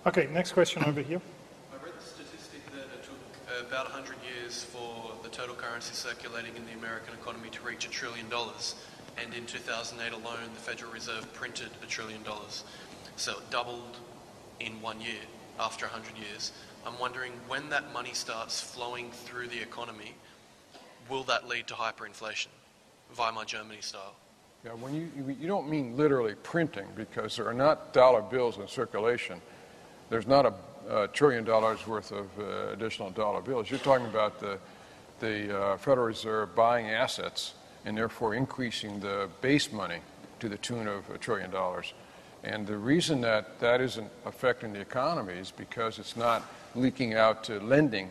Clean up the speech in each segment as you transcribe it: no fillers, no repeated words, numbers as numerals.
Okay, next question over here. I read the statistic that it took about 100 years for the total currency circulating in the American economy to reach $1 trillion. And in 2008 alone, the Federal Reserve printed $1 trillion. So it doubled in 1 year after 100 years. I'm wondering, when that money starts flowing through the economy, will that lead to hyperinflation, Weimar Germany style? Yeah, when you don't mean literally printing, because there are not dollar bills in circulation. There's not a $1 trillion worth of additional dollar bills. You're talking about the Federal Reserve buying assets and therefore increasing the base money to the tune of $1 trillion. And the reason that that isn't affecting the economy is because it's not leaking out to lending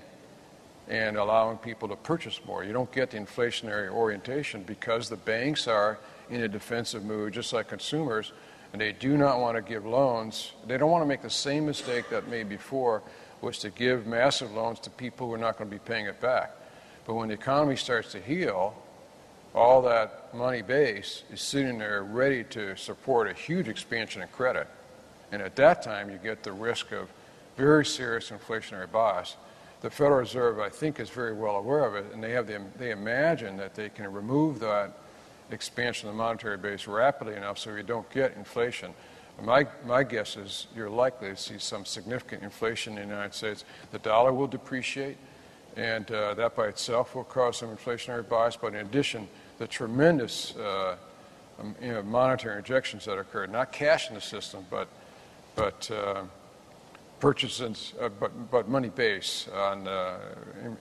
and allowing people to purchase more. You don't get the inflationary orientation because the banks are in a defensive mood, just like consumers, and they do not want to give loans. They don't want to make the same mistake that made before, was to give massive loans to people who are not going to be paying it back. But when the economy starts to heal, all that money base is sitting there ready to support a huge expansion in credit. And at that time, you get the risk of very serious inflationary bias. The Federal Reserve, I think, is very well aware of it, and they imagine that they can remove that expansion of the monetary base rapidly enough so you don't get inflation. My guess is you're likely to see some significant inflation in the United States. The dollar will depreciate, and that by itself will cause some inflationary bias. But in addition, the tremendous monetary injections that occurred, not cash in the system, but purchases, but money base on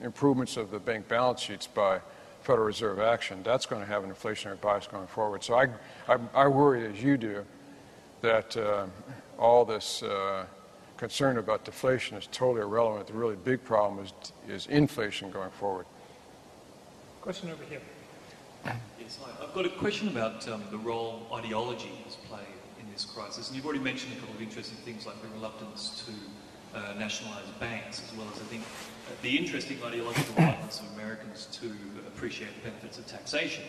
improvements of the bank balance sheets by Federal Reserve action, that's going to have an inflationary bias going forward. So I worry, as you do, that all this concern about deflation is totally irrelevant. The really big problem is inflation going forward. Question over here. Yes, hi. I've got a question about the role ideology has played in this crisis. And you've already mentioned a couple of interesting things like the reluctance to nationalise banks, as well as, I think, the interesting ideological reluctance of Americans to appreciate the benefits of taxation.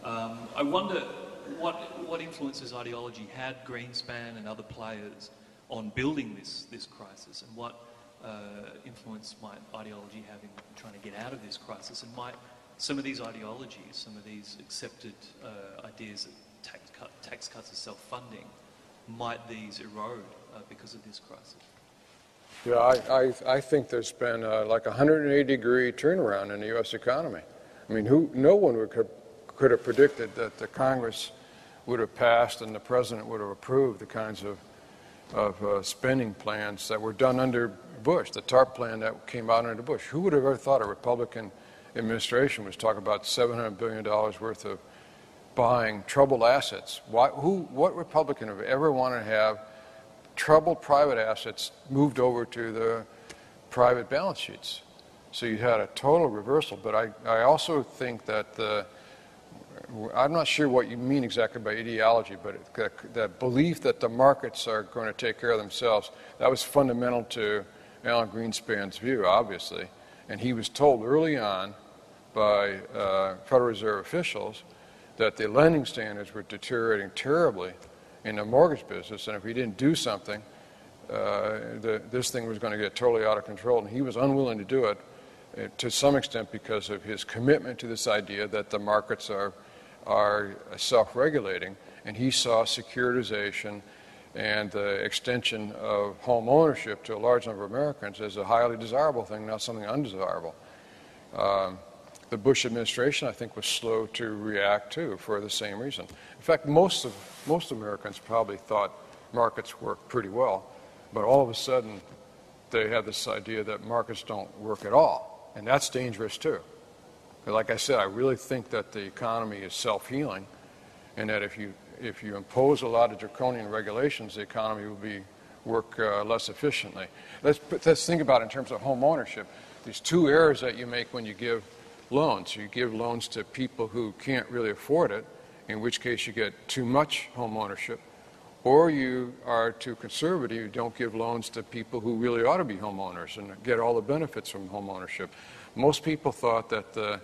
I wonder what influences ideology had Greenspan and other players on building this crisis, and what influence might ideology have in trying to get out of this crisis, and might some of these ideologies, some of these accepted ideas that tax cuts are self-funding, might these erode because of this crisis? Yeah, I think there's been like a 180-degree turnaround in the U.S. economy. I mean, no one could have predicted that the Congress would have passed and the President would have approved the kinds of spending plans that were done under Bush, the TARP plan that came out under Bush. Who would have ever thought a Republican administration was talking about $700 billion worth of buying troubled assets? What Republican would ever want to have troubled private assets moved over to the private balance sheets? So you had a total reversal. But I also think that I'm not sure what you mean exactly by ideology, but that belief that the markets are going to take care of themselves, that was fundamental to Alan Greenspan's view, obviously. And he was told early on by Federal Reserve officials that the lending standards were deteriorating terribly in the mortgage business, and if he didn't do something, this thing was going to get totally out of control. And he was unwilling to do it to some extent because of his commitment to this idea that the markets are self-regulating, and he saw securitization and the extension of home ownership to a large number of Americans as a highly desirable thing, not something undesirable. The Bush administration, I think, was slow to react too for the same reason. In fact, most Americans probably thought markets worked pretty well, but all of a sudden they have this idea that markets don't work at all, and that's dangerous too. But like I said, I really think that the economy is self-healing, and that if you impose a lot of draconian regulations, the economy will work less efficiently. Let's think about it in terms of home ownership. There's two errors that you make when you give loans. You give loans to people who can't really afford it, in which case you get too much home ownership, or you are too conservative, you don't give loans to people who really ought to be homeowners and get all the benefits from home ownership. Most people thought that the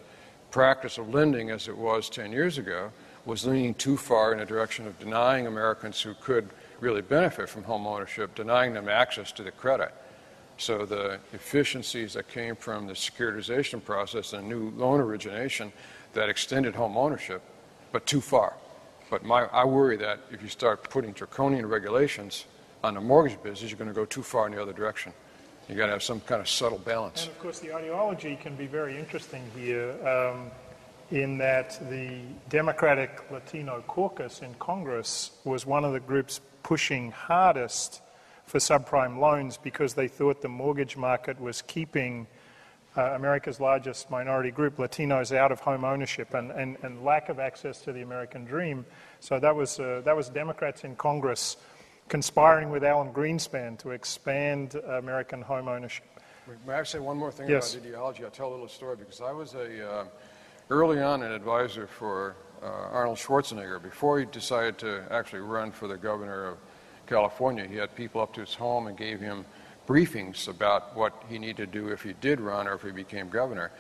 practice of lending, as it was 10 years ago, was leaning too far in the direction of denying Americans who could really benefit from home ownership, denying them access to the credit. So the efficiencies that came from the securitization process and new loan origination that extended home ownership, but too far. But I worry that if you start putting draconian regulations on the mortgage business, you're going to go too far in the other direction. You've got to have some kind of subtle balance. And of course, the ideology can be very interesting here in that the Democratic Latino caucus in Congress was one of the groups pushing hardest for subprime loans because they thought the mortgage market was keeping America's largest minority group, Latinos, out of home ownership and lack of access to the American dream. So that was Democrats in Congress conspiring with Alan Greenspan to expand American home ownership. May I say one more thing Yes. about ideology? I'll tell a little story because I was early on an advisor for Arnold Schwarzenegger. Before he decided to actually run for the governor of California, he had people up to his home and gave him briefings about what he needed to do if he did run or if he became governor.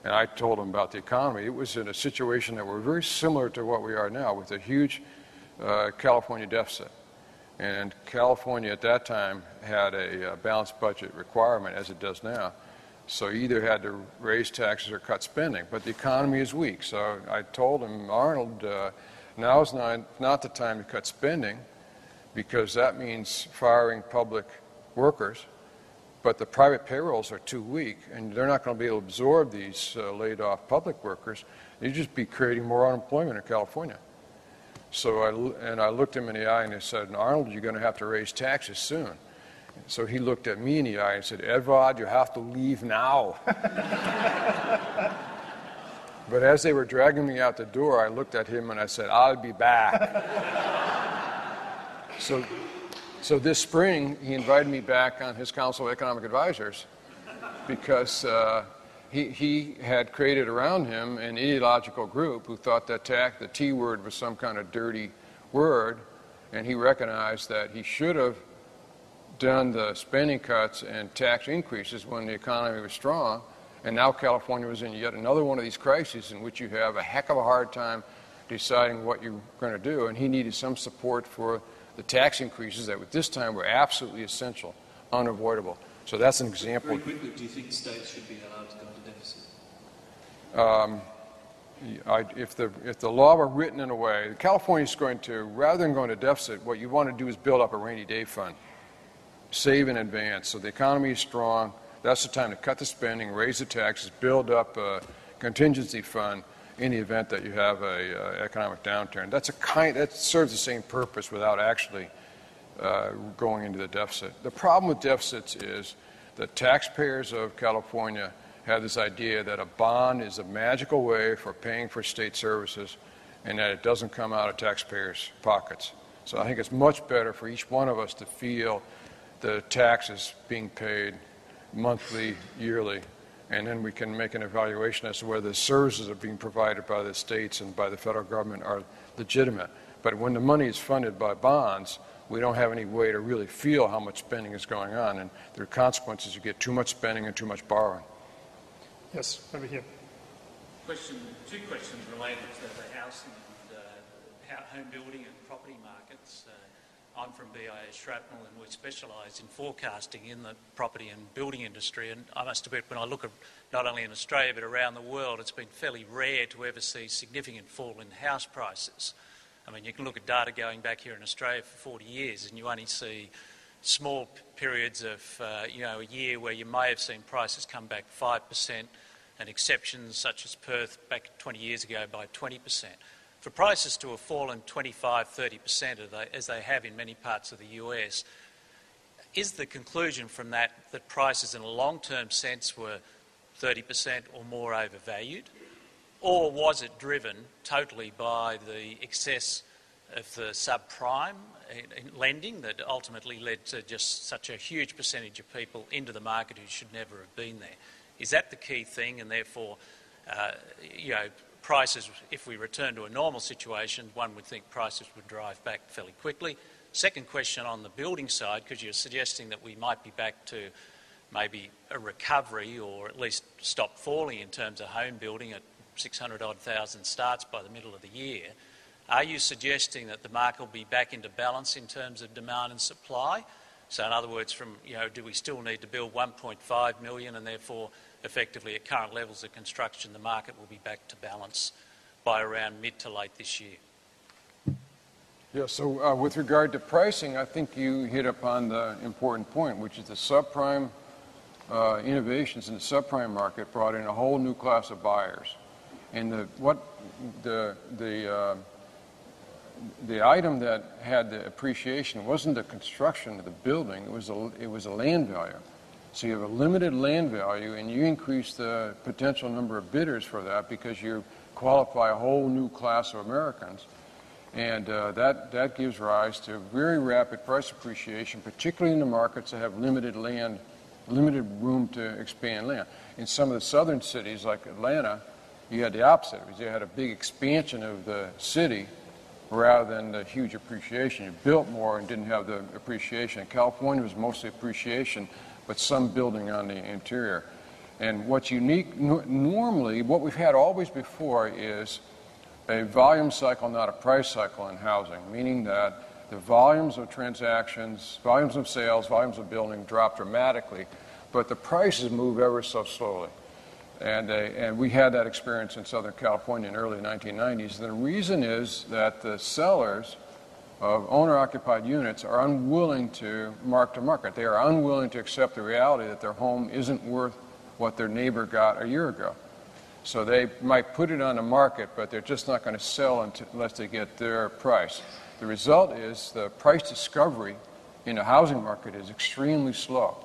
And I told him about the economy. It was in a situation that were very similar to what we are now, with a huge California deficit. And California at that time had a balanced budget requirement, as it does now. So you either had to raise taxes or cut spending. But the economy is weak. So I told him, Arnold, now is not the time to cut spending, because that means firing public workers. But the private payrolls are too weak, and they're not going to be able to absorb these laid-off public workers. You'd just be creating more unemployment in California. So I looked him in the eye and I said, Arnold, you're going to have to raise taxes soon. So he looked at me in the eye and said, Edvard, you have to leave now. But as they were dragging me out the door, I looked at him and I said, I'll be back. So this spring, he invited me back on his Council of Economic Advisors because he had created around him an ideological group who thought that the T word was some kind of dirty word, and he recognized that he should have done the spending cuts and tax increases when the economy was strong, and now California was in yet another one of these crises in which you have a heck of a hard time deciding what you're going to do, and he needed some support for the tax increases that at this time were absolutely essential, unavoidable. So that's an example. Very quickly, do you think states should be allowed to go into deficit? If the law were written in a way, California is going to, rather than going to deficit, what you want to do is build up a rainy day fund, save in advance. So the economy is strong. That's the time to cut the spending, raise the taxes, build up a contingency fund in the event that you have a economic downturn. That serves the same purpose without actually going into the deficit. The problem with deficits is the taxpayers of California have this idea that a bond is a magical way for paying for state services and that it doesn't come out of taxpayers' pockets. So I think it's much better for each one of us to feel the taxes being paid monthly, yearly, and then we can make an evaluation as to whether the services that are being provided by the states and by the federal government are legitimate. But when the money is funded by bonds, we don't have any way to really feel how much spending is going on, and there are consequences. You get too much spending and too much borrowing. Yes, over here. Two questions related to the housing and home building and property markets. I'm from BIA Shrapnel, and we specialise in forecasting in the property and building industry. And I must admit, when I look at not only in Australia but around the world, it's been fairly rare to ever see significant fall in house prices. I mean, you can look at data going back here in Australia for 40 years, and you only see small periods of, a year where you may have seen prices come back 5%, and exceptions such as Perth back 20 years ago by 20%. For prices to have fallen 25-30% as they have in many parts of the US, is the conclusion from that prices in a long-term sense were 30% or more overvalued? Or was it driven totally by the excess of the subprime lending that ultimately led to just such a huge percentage of people into the market who should never have been there? Is that the key thing, and therefore, prices, if we return to a normal situation, one would think prices would drive back fairly quickly? Second question on the building side, because you're suggesting that we might be back to maybe a recovery or at least stop falling in terms of home building at 600,000 starts by the middle of the year. Are you suggesting that the market will be back into balance in terms of demand and supply? So in other words, do we still need to build 1.5 million and therefore effectively at current levels of construction the market will be back to balance by around mid to late this year? Yeah, so with regard to pricing, I think you hit upon the important point, which is the subprime innovations in the subprime market brought in a whole new class of buyers. And the item that had the appreciation wasn't the construction of the building, it was a land value. So you have a limited land value and you increase the potential number of bidders for that because you qualify a whole new class of Americans. And that gives rise to very rapid price appreciation, particularly in the markets that have limited room to expand land. In some of the southern cities like Atlanta, you had the opposite. You had a big expansion of the city rather than the huge appreciation. You built more and didn't have the appreciation. In California, it was mostly appreciation, but some building on the interior. And what's unique, normally, what we've had always before is a volume cycle, not a price cycle in housing, meaning that the volumes of transactions, volumes of sales, volumes of building drop dramatically, but the prices move ever so slowly. And we had that experience in Southern California in the early 1990s. The reason is that the sellers of owner-occupied units are unwilling to mark to market. They are unwilling to accept the reality that their home isn't worth what their neighbor got a year ago. So they might put it on the market, but they're just not going to sell unless they get their price. The result is the price discovery in the housing market is extremely slow.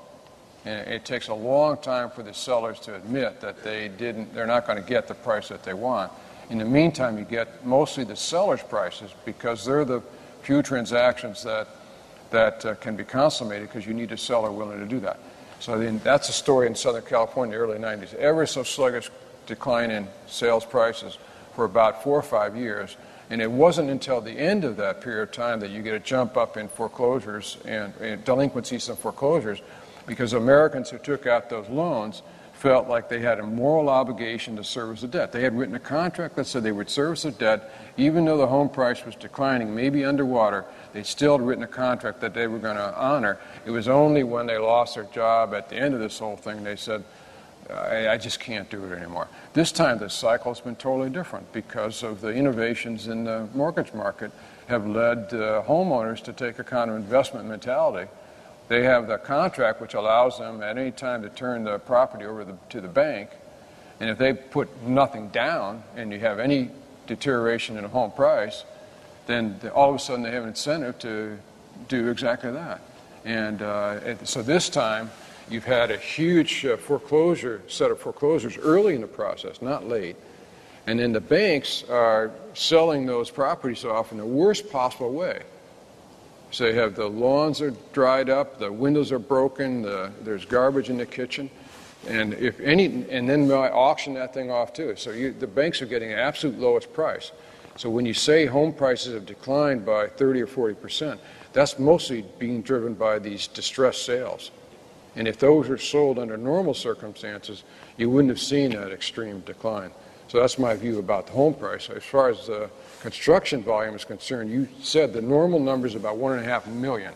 And it takes a long time for the sellers to admit that they're not going to get the price that they want. In the meantime, you get mostly the seller's prices because they're the few transactions that can be consummated because you need a seller willing to do that. So that's a story in Southern California in the early 90s. Ever so sluggish decline in sales prices for about 4 or 5 years. And it wasn't until the end of that period of time that you get a jump up in foreclosures and delinquencies and foreclosures, because Americans who took out those loans felt like they had a moral obligation to service the debt. They had written a contract that said they would service the debt even though the home price was declining, maybe underwater. They still had written a contract that they were going to honor. It was only when they lost their job at the end of this whole thing they said, I just can't do it anymore. This time the cycle has been totally different because of the innovations in the mortgage market have led homeowners to take a kind of investment mentality. They have the contract which allows them at any time to turn the property over to the bank, and if they put nothing down and you have any deterioration in a home price, then all of a sudden they have an incentive to do exactly that. And so this time you've had a huge set of foreclosures early in the process, not late. And then the banks are selling those properties off in the worst possible way. So you have the lawns are dried up, the windows are broken, there's garbage in the kitchen, and then they auction that thing off too. So the banks are getting the absolute lowest price. So when you say home prices have declined by 30 or 40%, that's mostly being driven by these distressed sales. And if those are sold under normal circumstances, you wouldn't have seen that extreme decline. So that's my view about the home price. As far as the construction volume is concerned, you said the normal number is about 1.5 million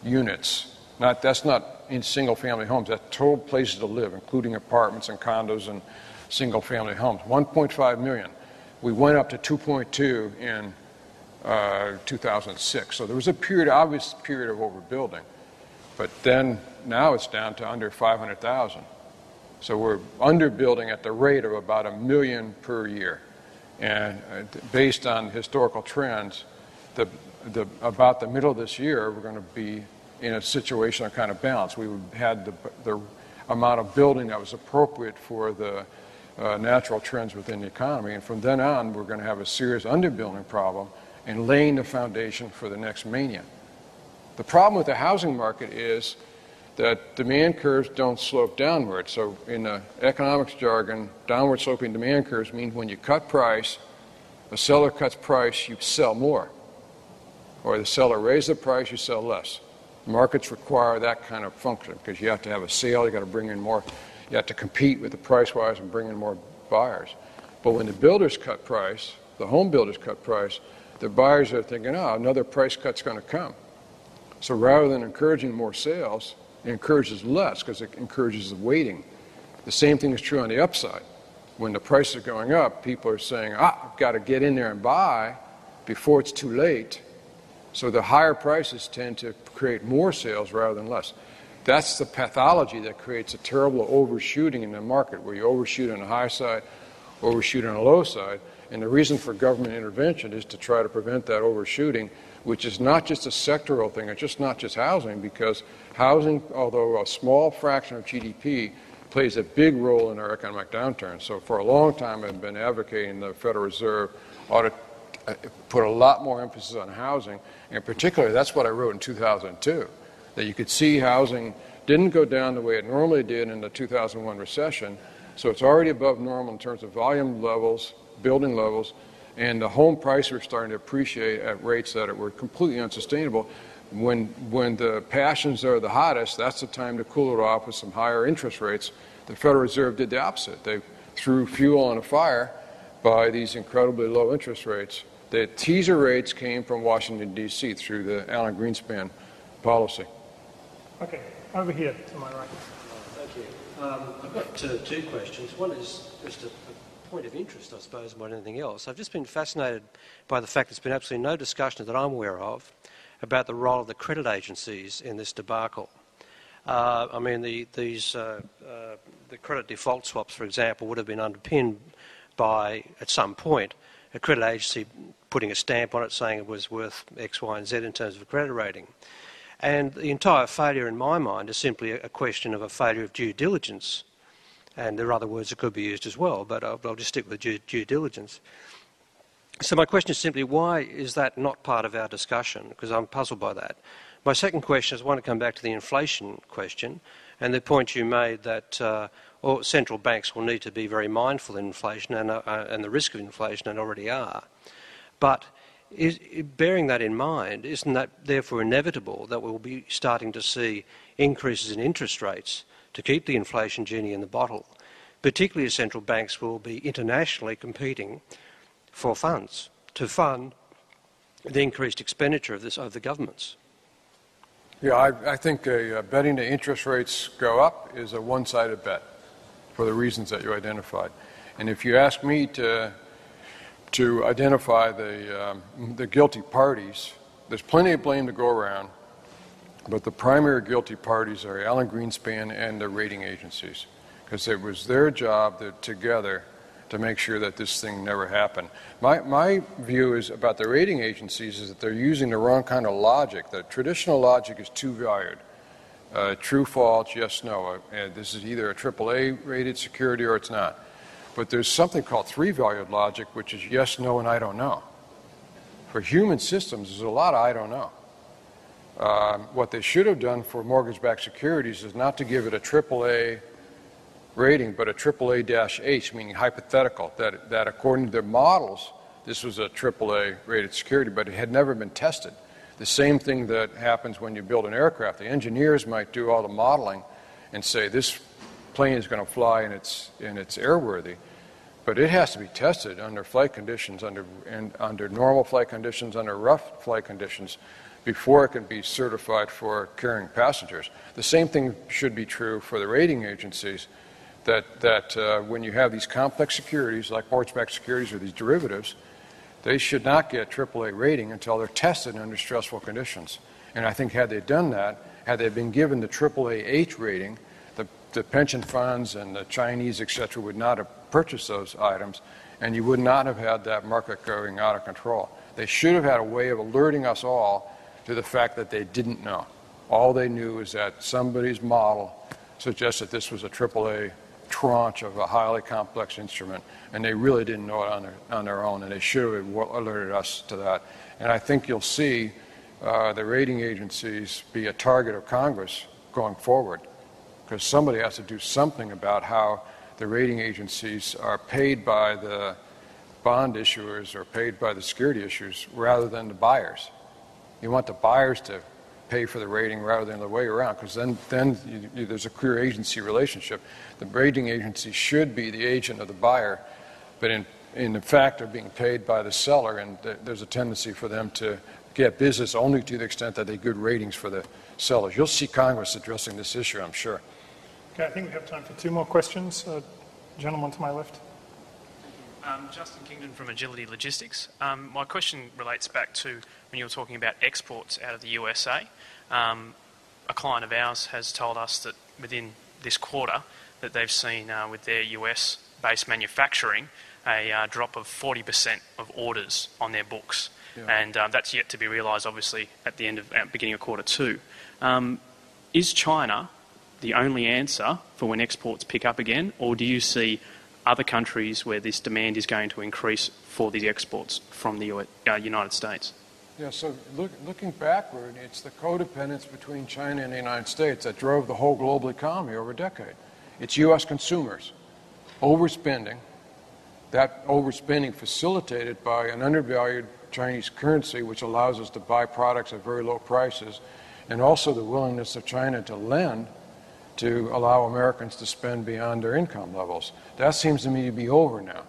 units. That's not in single-family homes. That's total places to live, including apartments and condos and single-family homes. 1.5 million. We went up to 2.2 in 2006. So there was obvious period of overbuilding. But then now it's down to under 500,000. So we're underbuilding at the rate of about 1 million per year. And based on historical trends, about the middle of this year, we're going to be in a situation of kind of balance. We had the amount of building that was appropriate for the natural trends within the economy. And from then on, we're going to have a serious underbuilding problem and laying the foundation for the next mania. The problem with the housing market is that demand curves don't slope downward. So in the economics jargon, downward sloping demand curves mean when you cut price, the seller cuts price, you sell more. Or the seller raises the price, you sell less. Markets require that kind of function because you have to have a sale, you got to bring in more, you have to compete with the price-wise and bring in more buyers. But when the builders cut price, the home builders cut price, the buyers are thinking, oh, another price cut's going to come. So rather than encouraging more sales, it encourages less because it encourages the waiting. The same thing is true on the upside. When the prices are going up, people are saying, I've got to get in there and buy before it's too late. So the higher prices tend to create more sales rather than less. That's the pathology that creates a terrible overshooting in the market, where you overshoot on the high side, overshoot on the low side. And the reason for government intervention is to try to prevent that overshooting, which is not just a sectoral thing. It's just not just housing, because housing, although a small fraction of GDP, plays a big role in our economic downturn. So for a long time I've been advocating the Federal Reserve ought to put a lot more emphasis on housing. And particularly, that's what I wrote in 2002, that you could see housing didn't go down the way it normally did in the 2001 recession. So it's already above normal in terms of volume levels, building levels, and the home prices were starting to appreciate at rates that were completely unsustainable. When the passions are the hottest, that's the time to cool it off with some higher interest rates. The Federal Reserve did the opposite. They threw fuel on a fire by these incredibly low interest rates. The teaser rates came from Washington, D.C. through the Alan Greenspan policy. Okay, over here to my right. Thank you. I've got two questions. One is just a point of interest, I suppose, more than anything else. I've just been fascinated by the fact there's been absolutely no discussion that I'm aware of about the role of the credit agencies in this debacle. I mean, the credit default swaps, for example, would have been underpinned by, at some point, a credit agency putting a stamp on it saying it was worth X, Y, and Z in terms of a credit rating. And the entire failure, in my mind, is simply a question of a failure of due diligence. And there are other words that could be used as well, but I'll just stick with due diligence. So my question is simply, why is that not part of our discussion? Because I'm puzzled by that. My second question is, I want to come back to the inflation question and the point you made that central banks will need to be very mindful of inflation and the risk of inflation, and already are. But bearing that in mind, isn't that therefore inevitable that we'll be starting to see increases in interest rates to keep the inflation genie in the bottle, particularly as central banks will be internationally competing for funds to fund the increased expenditure of the governments? Yeah, I think betting the interest rates go up is a one-sided bet for the reasons that you identified. And if you ask me to identify the guilty parties, there's plenty of blame to go around, but the primary guilty parties are Alan Greenspan and the rating agencies, because it was their job together to make sure that this thing never happened. My view is about the rating agencies is that they're using the wrong kind of logic. The traditional logic is two-valued. True, false, yes, no. This is either a AAA rated security or it's not. But there's something called three-valued logic, which is yes, no, and I don't know. For human systems, there's a lot of I don't know. What they should have done for mortgage-backed securities is not to give it a AAA rating, but a AAA-H, meaning hypothetical, that according to their models, this was a AAA rated security, but it had never been tested. The same thing that happens when you build an aircraft. The engineers might do all the modeling and say this plane is going to fly and it's airworthy, but it has to be tested under flight conditions, under normal flight conditions, under rough flight conditions, before it can be certified for carrying passengers. The same thing should be true for the rating agencies. That when you have these complex securities, like mortgage-backed securities or these derivatives, they should not get AAA rating until they're tested under stressful conditions. And I think had they done that, had they been given the AAA-H rating, the pension funds and the Chinese, etc., would not have purchased those items, and you would not have had that market going out of control. They should have had a way of alerting us all to the fact that they didn't know. All they knew is that somebody's model suggested this was a AAA tranche of a highly complex instrument, and they really didn't know it on their own, and they should have alerted us to that. And I think you'll see the rating agencies be a target of Congress going forward, because somebody has to do something about how the rating agencies are paid by the bond issuers or paid by the security issuers rather than the buyers. You want the buyers to pay for the rating rather than the way around, because then there's a clear agency relationship. The rating agency should be the agent of the buyer, but in fact are being paid by the seller, and there's a tendency for them to get business only to the extent that they good ratings for the sellers. You'll see Congress addressing this issue, I'm sure. Okay, I think we have time for 2 more questions. Gentleman to my left. Justin Kingdon from Agility Logistics. My question relates back to when you were talking about exports out of the USA. A client of ours has told us that within this quarter that they've seen with their US-based manufacturing a drop of 40% of orders on their books. Yeah. And that's yet to be realised, obviously, at the beginning of quarter 2. Is China the only answer for when exports pick up again, or do you see other countries where this demand is going to increase for these exports from the United States? Yeah, so looking backward, it's the codependence between China and the United States that drove the whole global economy over a decade. It's U.S. consumers overspending, that overspending facilitated by an undervalued Chinese currency, which allows us to buy products at very low prices, and also the willingness of China to lend to allow Americans to spend beyond their income levels. That seems to me to be over now.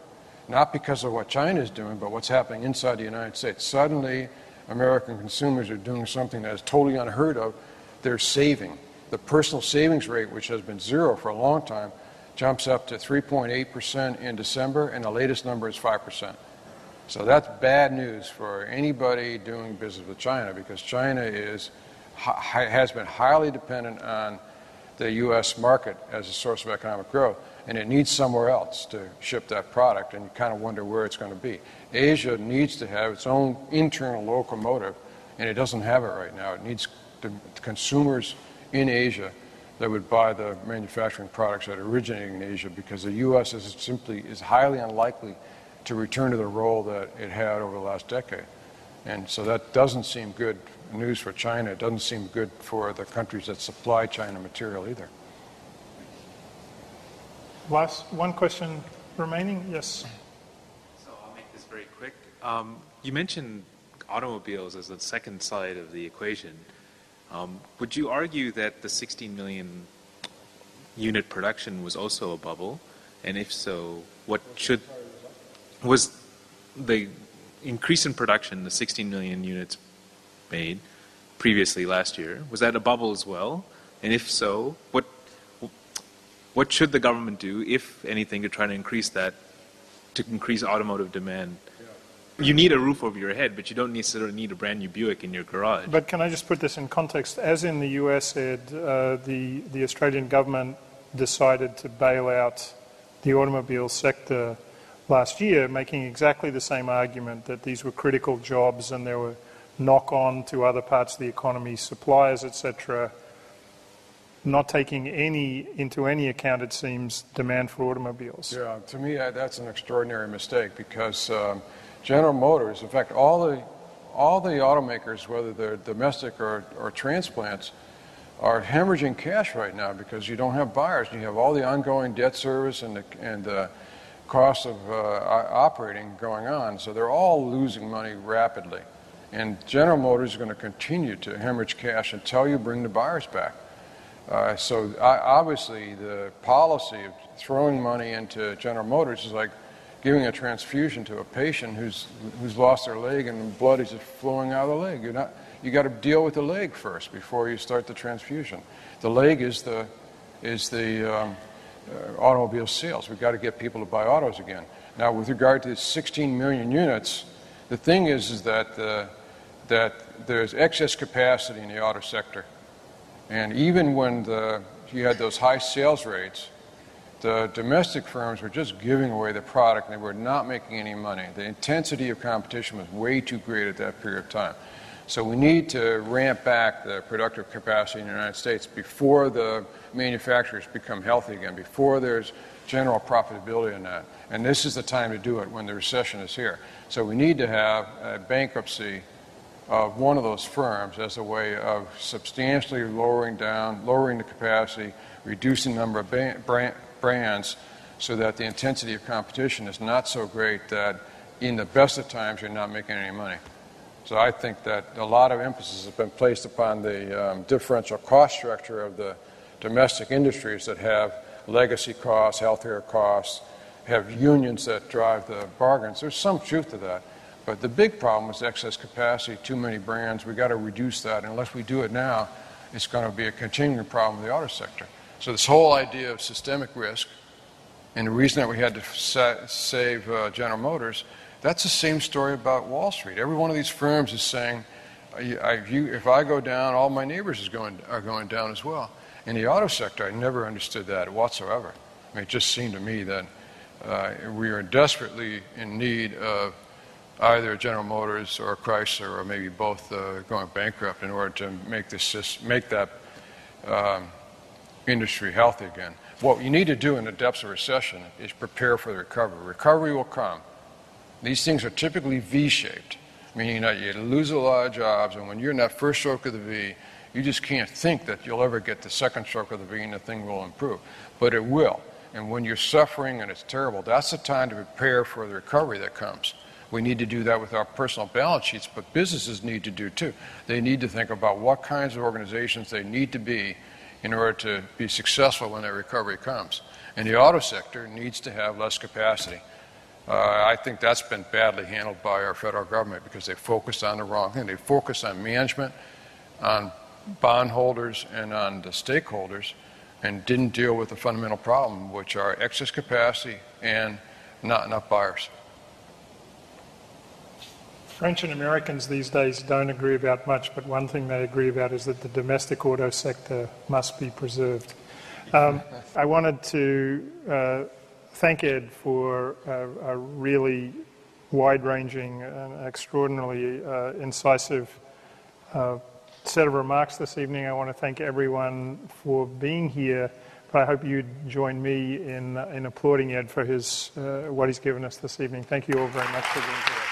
Not because of what China is doing, but what's happening inside the United States. Suddenly, American consumers are doing something that is totally unheard of. They're saving. The personal savings rate, which has been 0 for a long time, jumps up to 3.8% in December, and the latest number is 5%. So that's bad news for anybody doing business with China, because China has been highly dependent on the U.S. market as a source of economic growth, and it needs somewhere else to ship that product, and you kind of wonder where it's going to be. Asia needs to have its own internal locomotive, and it doesn't have it right now. It needs the consumers in Asia that would buy the manufacturing products that are originating in Asia, because the U.S. is highly unlikely to return to the role that it had over the last decade. And so that doesn't seem good news for China. It doesn't seem good for the countries that supply China material either. Last one question remaining. Yes. So I'll make this very quick. You mentioned automobiles as the second side of the equation. Would you argue that the 16 million unit production was also a bubble? And if so, was the increase in production, the 16 million units made previously last year, was that a bubble as well? And if so, what should the government do, if anything, to try to increase that, to increase automotive demand? You need a roof over your head, but you don't necessarily need a brand new Buick in your garage. But can I just put this in context? As in the US, Ed, the Australian government decided to bail out the automobile sector last year, making exactly the same argument that these were critical jobs and there were knock-on to other parts of the economy, suppliers, etc., not taking into any account, it seems, demand for automobiles. Yeah, to me, that's an extraordinary mistake, because General Motors, in fact, all the automakers, whether they're domestic or transplants, are hemorrhaging cash right now because you don't have buyers. You have all the ongoing debt service and the cost of operating going on. So they're all losing money rapidly. And General Motors is going to continue to hemorrhage cash until you bring the buyers back. So obviously the policy of throwing money into General Motors is like giving a transfusion to a patient who's lost their leg and the blood is just flowing out of the leg. You got to deal with the leg first before you start the transfusion. The leg is the automobile sales. We've got to get people to buy autos again. Now, with regard to 16 million units, the thing is that there's excess capacity in the auto sector. And even when you had those high sales rates, the domestic firms were just giving away the product and they were not making any money. The intensity of competition was way too great at that period of time. So we need to ramp back the productive capacity in the United States before the manufacturers become healthy again, before there's general profitability in that. And this is the time to do it, when the recession is here. So we need to have a bankruptcy of one of those firms as a way of substantially lowering the capacity, reducing the number of brands, so that the intensity of competition is not so great that in the best of times you're not making any money. So I think that a lot of emphasis has been placed upon the differential cost structure of the domestic industries that have legacy costs, healthcare costs, have unions that drive the bargains. There's some truth to that. But the big problem is excess capacity, too many brands. We've got to reduce that. Unless we do it now, it's going to be a continuing problem in the auto sector. So this whole idea of systemic risk, and the reason that we had to save General Motors, that's the same story about Wall Street. Every one of these firms is saying, if I go down, all my neighbors are going down as well. In the auto sector, I never understood that whatsoever. I mean, it just seemed to me that we are desperately in need of either General Motors or Chrysler or maybe both going bankrupt in order to make that industry healthy again. What you need to do in the depths of recession is prepare for the recovery. Recovery will come. These things are typically V-shaped, meaning that you lose a lot of jobs, and when you're in that first stroke of the V, you just can't think that you'll ever get the second stroke of the V and the thing will improve. But it will. And when you're suffering and it's terrible, that's the time to prepare for the recovery that comes. We need to do that with our personal balance sheets, but businesses need to do too. They need to think about what kinds of organizations they need to be in order to be successful when that recovery comes. And the auto sector needs to have less capacity. I think that's been badly handled by our federal government because they focused on the wrong thing. They focused on management, on bondholders, and on the stakeholders, and didn't deal with the fundamental problem, which are excess capacity and not enough buyers. French and Americans these days don't agree about much, but one thing they agree about is that the domestic auto sector must be preserved. I wanted to thank Ed for a really wide-ranging and extraordinarily incisive set of remarks this evening. I want to thank everyone for being here, but I hope you'd join me in applauding Ed for what he's given us this evening. Thank you all very much for being here.